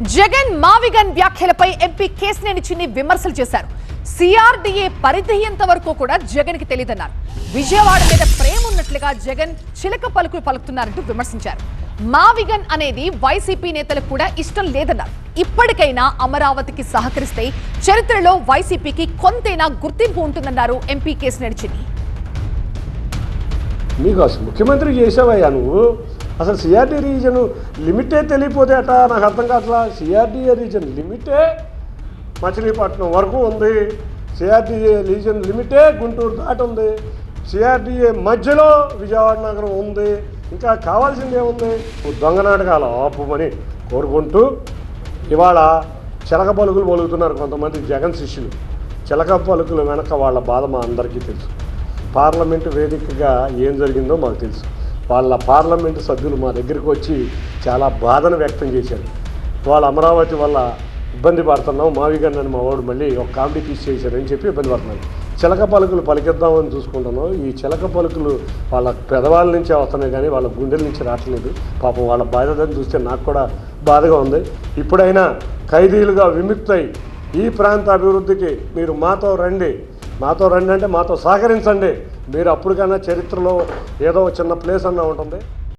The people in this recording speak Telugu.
జగన్ మావిగన్ వ్యాఖ్యలపై ఎంపీ కేశినేని చిన్ని విమర్శలు చేశారు. సిఆర్డీఏ పరిధి ఎంత వరకు కూడా జగన్ కి తెలియదన్నారు. విజయవాడ మీద ప్రేమ ఉన్నట్లుగా జగన్ చిలక పలుకులు పలుకుతున్నారంటూ విమర్శించారు. మావిగన్ అనేది వైసీపీ నేతలకు కూడా ఇష్టం లేదన్నారు. ఇప్పటికైనా అమరావతికి సహకరిస్తే చరిత్రలో వైసీపీకి కొంతైనా గుర్తింపు ఉంటుందన్నారు ఎంపీ కేశినేని చిన్ని. నీకు అసలు ముఖ్యమంత్రి చేసావయ్యా నువ్వు. అసలు సిఆర్డీ రీజన్ లిమిటే తెలియపోతే అట నాకు అర్థం కావట్లా. సిఆర్డీఏ రీజన్ లిమిటే మచిలీపట్నం వరకు ఉంది. సిఆర్డీఏ రీజన్ లిమిటే గుంటూరు దాటి ఉంది. సిఆర్డీఏ మధ్యలో విజయవాడ నగరం ఉంది. ఇంకా కావాల్సింది ఏముంది? దొంగ నాటకాలు ఆపుమని కోరుకుంటూ ఇవాళ చిలక పలుకులు పలుకుతున్నారు కొంతమంది జగన్ శిష్యులు. చిలక పలుకుల వెనక వాళ్ళ బాధ మా అందరికీ తెలుసు. పార్లమెంటు వేదికగా ఏం జరిగిందో మాకు తెలుసు. వాళ్ళ పార్లమెంటు సభ్యులు మా దగ్గరికి వచ్చి చాలా బాధను వ్యక్తం చేశారు. వాళ్ళ అమరావతి వల్ల ఇబ్బంది పడుతున్నాం, మావిగన్ అని మా వాడు మళ్ళీ ఒక కామెడీ పీస్ చేశారని చెప్పి ఇబ్బంది పడుతున్నాను. చిలక పలుకులు పలికిద్దామని చూసుకుంటున్నాం. ఈ చిలక పలుకులు వాళ్ళ పెదవాళ్ళ నుంచే వస్తున్నాయి కానీ వాళ్ళ గుండెల నుంచి రావట్లేదు. పాపం వాళ్ళ బాధను చూస్తే నాకు కూడా బాధగా ఉంది. ఇప్పుడైనా ఖైదీలుగా విముక్తై ఈ ప్రాంత అభివృద్ధికి మీరు మాతో రండి అంటే మాతో సహకరించండి. మీరు అప్పటికైనా చరిత్రలో ఏదో చిన్న ప్లేస్ అన్నా ఉంటుంది.